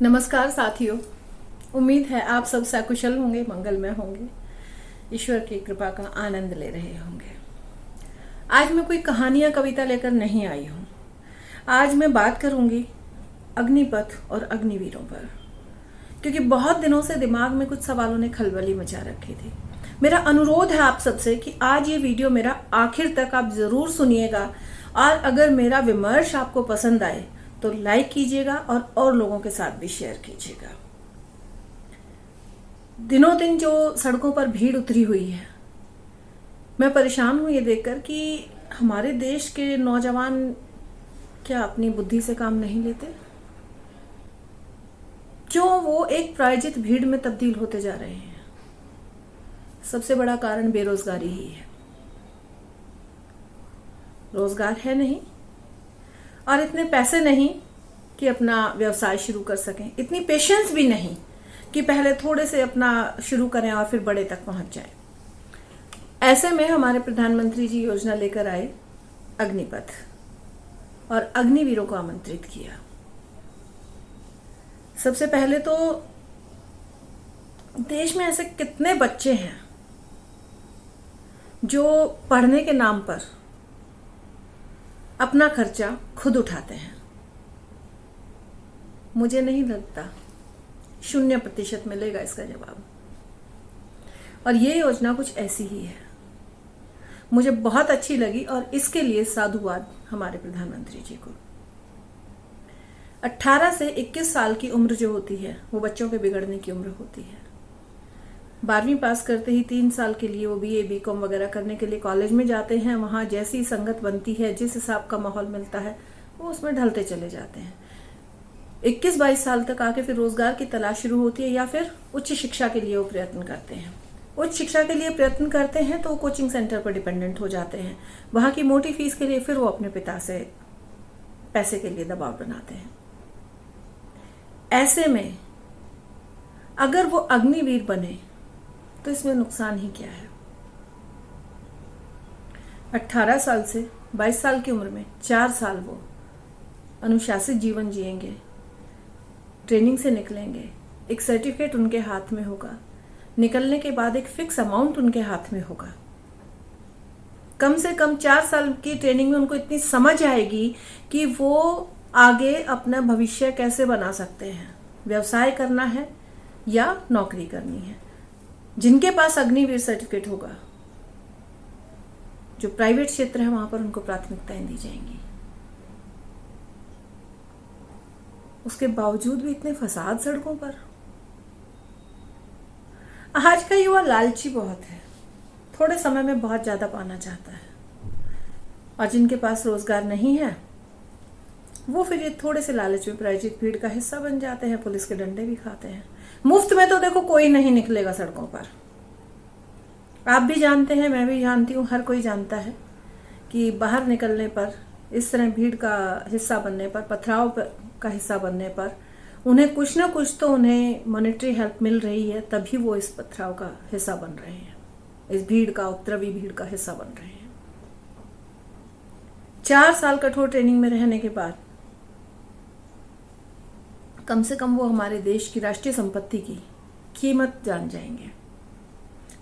नमस्कार साथियों। उम्मीद है आप सब सकुशल होंगे, मंगलमय होंगे, ईश्वर की कृपा का आनंद ले रहे होंगे। आज मैं कोई कहानी या कविता लेकर नहीं आई हूँ। आज मैं बात करूंगी अग्निपथ और अग्निवीरों पर, क्योंकि बहुत दिनों से दिमाग में कुछ सवालों ने खलबली मचा रखी थी। मेरा अनुरोध है आप सबसे कि आज ये वीडियो मेरा आखिर तक आप जरूर सुनिएगा, और अगर मेरा विमर्श आपको पसंद आए तो लाइक कीजिएगा और लोगों के साथ भी शेयर कीजिएगा। दिनों दिन जो सड़कों पर भीड़ उतरी हुई है, मैं परेशान हूं ये देखकर कि हमारे देश के नौजवान क्या अपनी बुद्धि से काम नहीं लेते? क्यों वो एक प्रायोजित भीड़ में तब्दील होते जा रहे हैं? सबसे बड़ा कारण बेरोजगारी ही है। रोजगार है नहीं, और इतने पैसे नहीं कि अपना व्यवसाय शुरू कर सकें, इतनी पेशेंस भी नहीं कि पहले थोड़े से अपना शुरू करें और फिर बड़े तक पहुंच जाएं। ऐसे में हमारे प्रधानमंत्री जी योजना लेकर आए अग्निपथ, और अग्निवीरों को आमंत्रित किया। सबसे पहले तो देश में ऐसे कितने बच्चे हैं जो पढ़ने के नाम पर अपना खर्चा खुद उठाते हैं। मुझे नहीं लगता 0% मिलेगा इसका जवाब। और ये योजना कुछ ऐसी ही है। मुझे बहुत अच्छी लगी और इसके लिए साधुवाद हमारे प्रधानमंत्री जी को। 18 से 21 साल की उम्र जो होती है वो बच्चों के बिगड़ने की उम्र होती है। 12वीं पास करते ही 3 साल के लिए वो BA BCom वगैरह करने के लिए कॉलेज में जाते हैं। वहाँ जैसी संगत बनती है, जिस हिसाब का माहौल मिलता है, वो उसमें ढलते चले जाते हैं। 21-22 साल तक आके फिर रोजगार की तलाश शुरू होती है, या फिर उच्च शिक्षा के लिए वो प्रयत्न करते हैं। उच्च शिक्षा के लिए प्रयत्न करते हैं तो वो कोचिंग सेंटर पर डिपेंडेंट हो जाते हैं। वहाँ की मोटी फीस के लिए फिर वो अपने पिता से पैसे के लिए दबाव बनाते हैं। ऐसे में अगर वो अग्निवीर बने तो इसमें नुकसान ही क्या है? 18 साल से 22 साल की उम्र में 4 साल वो अनुशासित जीवन जिएंगे, ट्रेनिंग से निकलेंगे, एक सर्टिफिकेट उनके हाथ में होगा, निकलने के बाद एक फिक्स अमाउंट उनके हाथ में होगा। कम से कम 4 साल की ट्रेनिंग में उनको इतनी समझ आएगी कि वो आगे अपना भविष्य कैसे बना सकते हैं, व्यवसाय करना है या नौकरी करनी है। जिनके पास अग्निवीर सर्टिफिकेट होगा, जो प्राइवेट क्षेत्र है, वहां पर उनको प्राथमिकताएं दी जाएंगी। उसके बावजूद भी इतने फसाद सड़कों पर। आज का युवा लालची बहुत है, थोड़े समय में बहुत ज्यादा पाना चाहता है, और जिनके पास रोजगार नहीं है वो फिर ये थोड़े से लालच में प्रायोजित भीड़ का हिस्सा बन जाते हैं, पुलिस के डंडे भी खाते हैं। मुफ्त में तो देखो कोई नहीं निकलेगा सड़कों पर। आप भी जानते हैं, मैं भी जानती हूँ, हर कोई जानता है कि बाहर निकलने पर, इस तरह भीड़ का हिस्सा बनने पर, पथराव का हिस्सा बनने पर उन्हें कुछ ना कुछ तो उन्हें मॉनेटरी हेल्प मिल रही है, तभी वो इस पथराव का हिस्सा बन रहे हैं, इस भीड़ का, उपद्रवी भीड़ का हिस्सा बन रहे हैं। 4 साल कठोर ट्रेनिंग में रहने के बाद कम से कम वो हमारे देश की राष्ट्रीय संपत्ति की कीमत जान जाएंगे।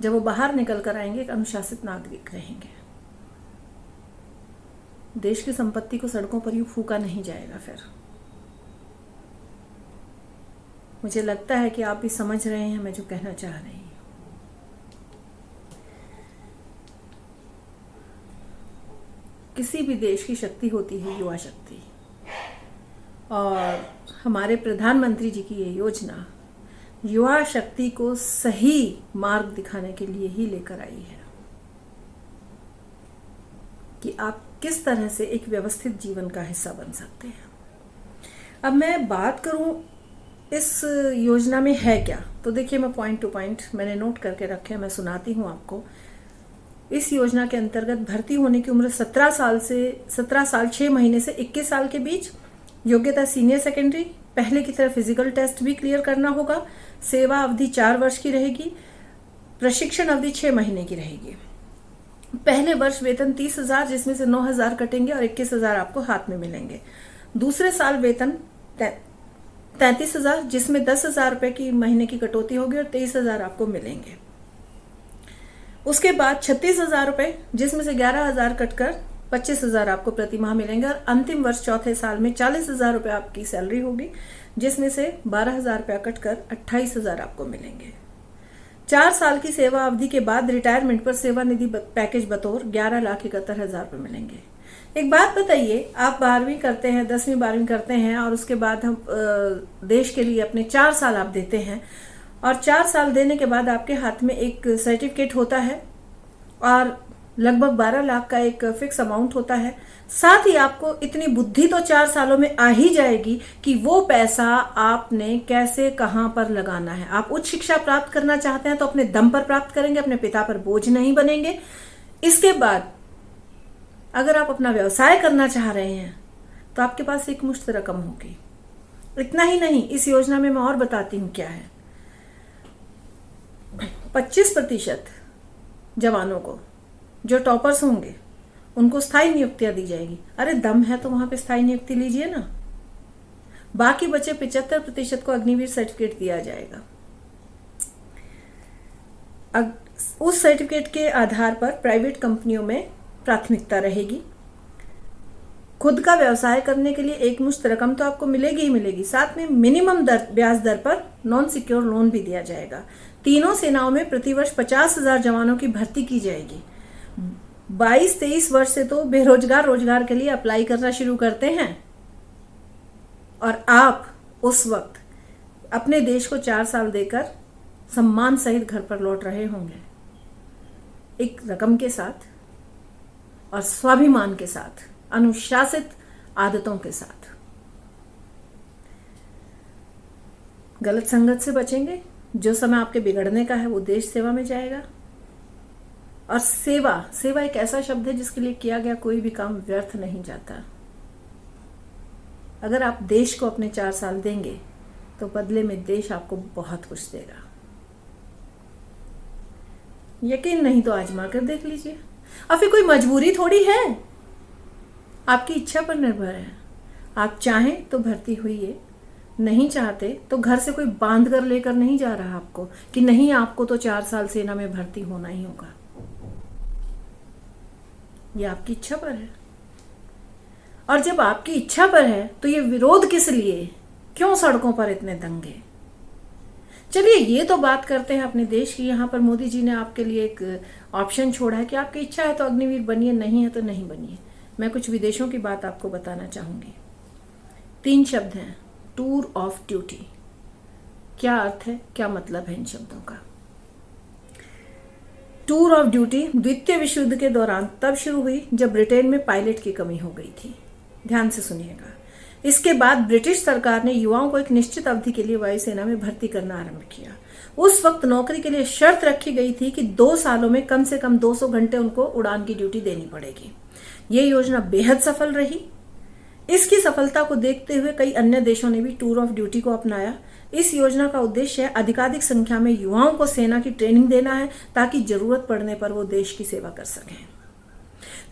जब वो बाहर निकल कर आएंगे, एक अनुशासित नागरिक रहेंगे। देश की संपत्ति को सड़कों पर यूं फूका नहीं जाएगा। फिर मुझे लगता है कि आप भी समझ रहे हैं मैं जो कहना चाह रही हूं। किसी भी देश की शक्ति होती है युवा शक्ति, और हमारे प्रधानमंत्री जी की ये योजना युवा शक्ति को सही मार्ग दिखाने के लिए ही लेकर आई है कि आप किस तरह से एक व्यवस्थित जीवन का हिस्सा बन सकते हैं। अब मैं बात करूं इस योजना में है क्या, तो देखिए, मैं पॉइंट टू पॉइंट मैंने नोट करके रखे, मैं सुनाती हूं आपको। इस योजना के अंतर्गत भर्ती होने की उम्र 17 साल 6 महीने से 21 साल के बीच। योग्यता सीनियर सेकेंडरी, पहले की तरह फिजिकल टेस्ट भी क्लियर करना होगा। सेवा अवधि 4 वर्ष की रहेगी। प्रशिक्षण अवधि 6 महीने की रहेगी। पहले वर्ष वेतन 30,000, जिसमें से 9,000 कटेंगे और 21,000 आपको हाथ में मिलेंगे। दूसरे साल वेतन 33,000, जिसमें 10,000 रुपये की महीने की कटौती होगी और 23,000 आपको मिलेंगे। उसके बाद 36,000 रुपये, जिसमें से 11,000 कटकर 25,000 आपको प्रति माह मिलेंगे। और अंतिम वर्ष चौथे साल में 40,000 रुपये आपकी सैलरी होगी, जिसमें से 12,000 रुपया कटकर 28,000 आपको मिलेंगे। 4 साल की सेवा अवधि के बाद रिटायरमेंट पर सेवानिधि पैकेज बतौर 11,71,000 रुपये मिलेंगे। एक बात बताइए, आप 12वीं करते हैं, 10वीं 12वीं करते हैं और उसके बाद हम देश के लिए अपने 4 साल आप देते हैं, और 4 साल देने के बाद आपके हाथ में एक सर्टिफिकेट होता है और लगभग 12 लाख का एक फिक्स अमाउंट होता है। साथ ही आपको इतनी बुद्धि तो 4 सालों में आ ही जाएगी कि वो पैसा आपने कैसे कहां पर लगाना है। आप उच्च शिक्षा प्राप्त करना चाहते हैं तो अपने दम पर प्राप्त करेंगे, अपने पिता पर बोझ नहीं बनेंगे। इसके बाद अगर आप अपना व्यवसाय करना चाह रहे हैं तो आपके पास एक मुश्त रकम होगी। इतना ही नहीं, इस योजना में मैं और बताती हूं क्या है। 25% जवानों को, जो टॉपर्स होंगे, उनको स्थायी नियुक्तियां दी जाएगी। अरे दम है तो वहां पे स्थायी नियुक्ति लीजिए ना। बाकी बचे 75% को अग्निवीर सर्टिफिकेट दिया जाएगा। उस सर्टिफिकेट के आधार पर प्राइवेट कंपनियों में प्राथमिकता रहेगी। खुद का व्यवसाय करने के लिए एक मुश्त रकम तो आपको मिलेगी ही मिलेगी, साथ में मिनिमम ब्याज दर पर नॉन सिक्योर लोन भी दिया जाएगा। तीनों सेनाओं में प्रतिवर्ष 50,000 जवानों की भर्ती की जाएगी। 22-23 वर्ष से तो बेरोजगार रोजगार के लिए अप्लाई करना शुरू करते हैं और आप उस वक्त अपने देश को 4 साल देकर सम्मान सहित घर पर लौट रहे होंगे, एक रकम के साथ और स्वाभिमान के साथ, अनुशासित आदतों के साथ। गलत संगत से बचेंगे। जो समय आपके बिगड़ने का है वो देश सेवा में जाएगा। और सेवा एक ऐसा शब्द है जिसके लिए किया गया कोई भी काम व्यर्थ नहीं जाता। अगर आप देश को अपने 4 साल देंगे तो बदले में देश आपको बहुत कुछ देगा। यकीन नहीं तो आजमा कर देख लीजिए। और फिर कोई मजबूरी थोड़ी है, आपकी इच्छा पर निर्भर है। आप चाहें तो भर्ती हुई, नहीं चाहते तो घर से कोई बांध कर लेकर नहीं जा रहा आपको कि नहीं आपको तो 4 साल सेना में भर्ती होना ही होगा। ये आपकी इच्छा पर है। और जब आपकी इच्छा पर है तो ये विरोध किस लिए, क्यों सड़कों पर इतने दंगे? चलिए ये तो बात करते हैं अपने देश की। यहाँ पर मोदी जी ने आपके लिए एक ऑप्शन छोड़ा है कि आपकी इच्छा है तो अग्निवीर बनिए, नहीं है तो नहीं बनिए। मैं कुछ विदेशों की बात आपको बताना चाहूंगी। 3 शब्द हैं, टूर ऑफ ड्यूटी। क्या अर्थ है, क्या मतलब है इन शब्दों का? टूर ऑफ ड्यूटी द्वितीय विश्व युद्ध के दौरान तब शुरू हुई जब ब्रिटेन में पायलट की कमी हो गई थी। ध्यान से सुनिएगा। इसके बाद ब्रिटिश सरकार ने युवाओं को एक निश्चित अवधि के लिए वायुसेना में भर्ती करना आरंभ किया। उस वक्त नौकरी के लिए शर्त रखी गई थी कि 2 सालों में कम से कम 200 घंटे उनको उड़ान की ड्यूटी देनी पड़ेगी। ये योजना बेहद सफल रही। इसकी सफलता को देखते हुए कई अन्य देशों ने भी टूर ऑफ ड्यूटी को अपनाया। इस योजना का उद्देश्य अधिकाधिक संख्या में युवाओं को सेना की ट्रेनिंग देना है ताकि जरूरत पड़ने पर वो देश की सेवा कर सकें।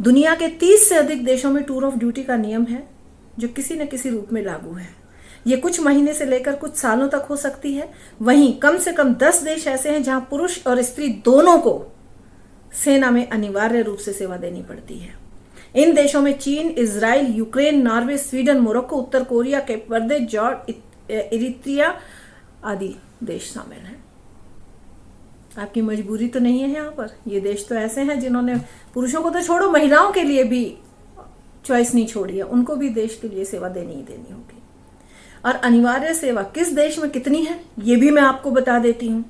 दुनिया के 30 से अधिक देशों में टूर ऑफ ड्यूटी का नियम है जो किसी न किसी रूप में लागू है। ये कुछ महीने से लेकर कुछ सालों तक हो सकती है। वहीं कम से कम 10 देश ऐसे हैं जहां पुरुष और स्त्री दोनों को सेना में अनिवार्य रूप से सेवा देनी पड़ती है। इन देशों में चीन, Israel, Ukraine, Norway, Sweden, Morocco, उत्तर Korea, Cape Verde, George, Eritrea आदि देश शामिल हैं। आपकी मजबूरी तो नहीं है यहाँ पर। ये देश तो ऐसे हैं जिन्होंने पुरुषों को तो छोड़ो, महिलाओं के लिए भी चॉइस नहीं छोड़ी है। उनको भी देश के लिए सेवा देनी ही देनी होगी। और अनिवार्य सेवा किस देश में कितनी है ये भी मैं आपको बता देती हूँ।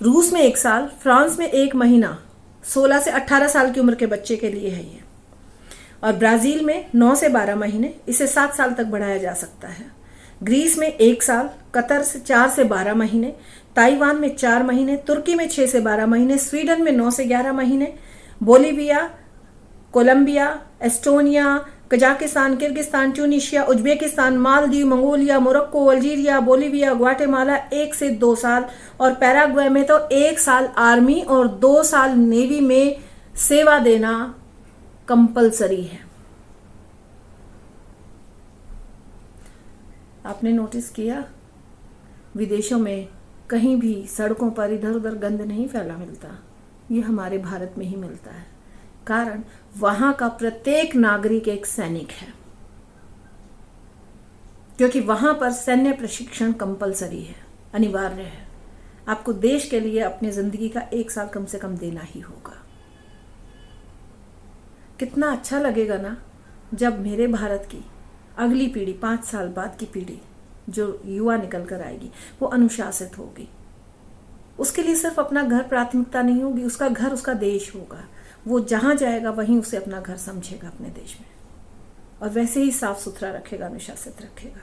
रूस में 1 साल, फ्रांस में 1 महीना 16 से 18 साल की उम्र के बच्चे के लिए है ये। और ब्राजील में 9 से 12 महीने, इसे 7 साल तक बढ़ाया जा सकता है। ग्रीस में 1 साल, कतर से 4 से 12 महीने, ताइवान में 4 महीने, तुर्की में 6 से 12 महीने, स्वीडन में 9 से 11 महीने, Bolivia, Colombia, Estonia, Kazakhstan, Kyrgyzstan, Tunisia, Uzbekistan, Maldives, Mongolia, Morocco, Algeria, Bolivia, Guatemala 1 से 2 साल और पैराग्वे में तो 1 साल आर्मी और 2 साल नेवी में सेवा देना कंपलसरी है। आपने नोटिस किया विदेशों में कहीं भी सड़कों पर इधर उधर गंद नहीं फैला मिलता, ये हमारे भारत में ही मिलता है। कारण वहां का प्रत्येक नागरिक एक सैनिक है, क्योंकि वहां पर सैन्य प्रशिक्षण कंपलसरी है, अनिवार्य है। आपको देश के लिए अपनी जिंदगी का 1 साल कम से कम देना ही होगा। कितना अच्छा लगेगा ना जब मेरे भारत की अगली पीढ़ी, 5 साल बाद की पीढ़ी जो युवा निकल कर आएगी, वो अनुशासित होगी। उसके लिए सिर्फ अपना घर प्राथमिकता नहीं होगी, उसका घर उसका देश होगा। वो जहां जाएगा वहीं उसे अपना घर समझेगा अपने देश में, और वैसे ही साफ सुथरा रखेगा, अनुशासित रखेगा।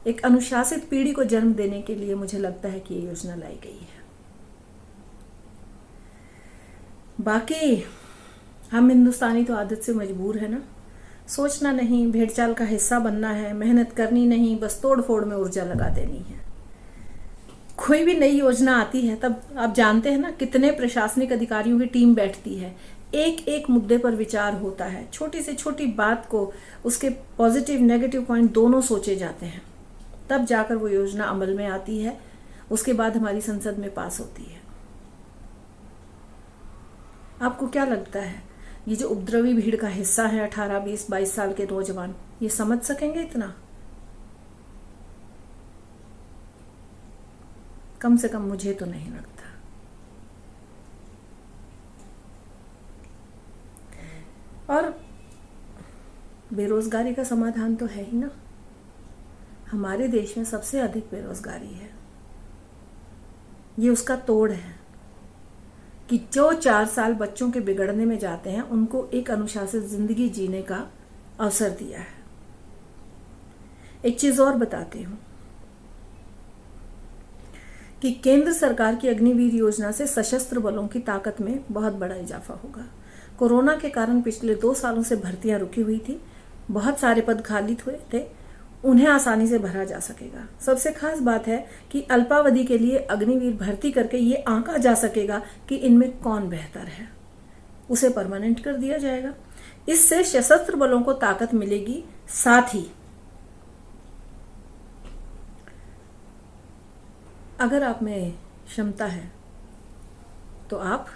एक अनुशासित पीढ़ी को जन्म देने के लिए मुझे लगता है कि ये योजना लाई गई है। बाकी हम हिंदुस्तानी तो आदत से मजबूर है ना, सोचना नहीं, भेड़चाल का हिस्सा बनना है, मेहनत करनी नहीं, बस तोड़ फोड़ में ऊर्जा लगा देनी है। कोई भी नई योजना आती है तब आप जानते हैं ना कितने प्रशासनिक अधिकारियों की टीम बैठती है, एक एक मुद्दे पर विचार होता है, छोटी से छोटी बात को उसके पॉजिटिव नेगेटिव पॉइंट दोनों सोचे जाते हैं, तब जाकर वो योजना अमल में आती है, उसके बाद हमारी संसद में पास होती है। आपको क्या लगता है ये जो उपद्रवी भीड़ का हिस्सा है 18, 20, 22 साल के नौजवान, ये समझ सकेंगे इतना? कम से कम मुझे तो नहीं लगता। और बेरोजगारी का समाधान तो है ही ना। हमारे देश में सबसे अधिक बेरोजगारी है, ये उसका तोड़ है कि जो 4 साल बच्चों के बिगड़ने में जाते हैं उनको एक अनुशासित जिंदगी जीने का अवसर दिया है। एक चीज और बताती हूं कि केंद्र सरकार की अग्निवीर योजना से सशस्त्र बलों की ताकत में बहुत बड़ा इजाफा होगा। कोरोना के कारण पिछले 2 सालों से भर्तियां रुकी हुई थी, बहुत सारे पद खाली हुए थे, उन्हें आसानी से भरा जा सकेगा। सबसे खास बात है कि अल्पावधि के लिए अग्निवीर भर्ती करके ये आंका जा सकेगा कि इनमें कौन बेहतर है, उसे परमानेंट कर दिया जाएगा। इससे सशस्त्र बलों को ताकत मिलेगी, साथ ही अगर आप में क्षमता है तो आप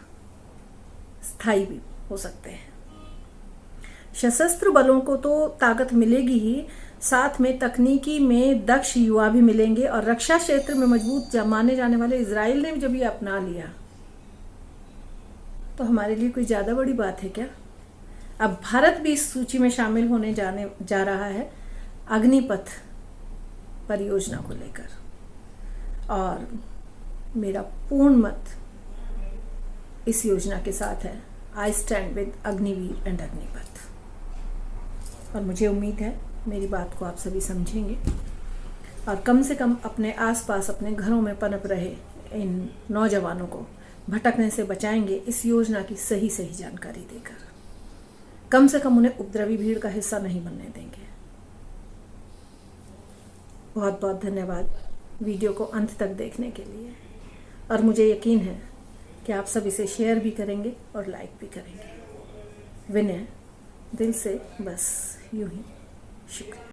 स्थायी भी हो सकते हैं। सशस्त्र बलों को तो ताकत मिलेगी ही, साथ में तकनीकी में दक्ष युवा भी मिलेंगे, और रक्षा क्षेत्र में मजबूत माने जाने वाले इजराइल ने जब ये अपना लिया तो हमारे लिए कोई ज्यादा बड़ी बात है क्या? अब भारत भी इस सूची में शामिल होने जा रहा है अग्निपथ परियोजना को लेकर, और मेरा पूर्ण मत इस योजना के साथ है। I stand with Agniveer and Agnipath, और मुझे उम्मीद है मेरी बात को आप सभी समझेंगे और कम से कम अपने आसपास, अपने घरों में पनप रहे इन नौजवानों को भटकने से बचाएंगे इस योजना की सही सही जानकारी देकर। कम से कम उन्हें उपद्रवी भीड़ का हिस्सा नहीं बनने देंगे। बहुत बहुत धन्यवाद वीडियो को अंत तक देखने के लिए, और मुझे यकीन है कि आप सब इसे शेयर भी करेंगे और लाइक भी करेंगे। विनय दिल से बस यूं ही शुक्रिया।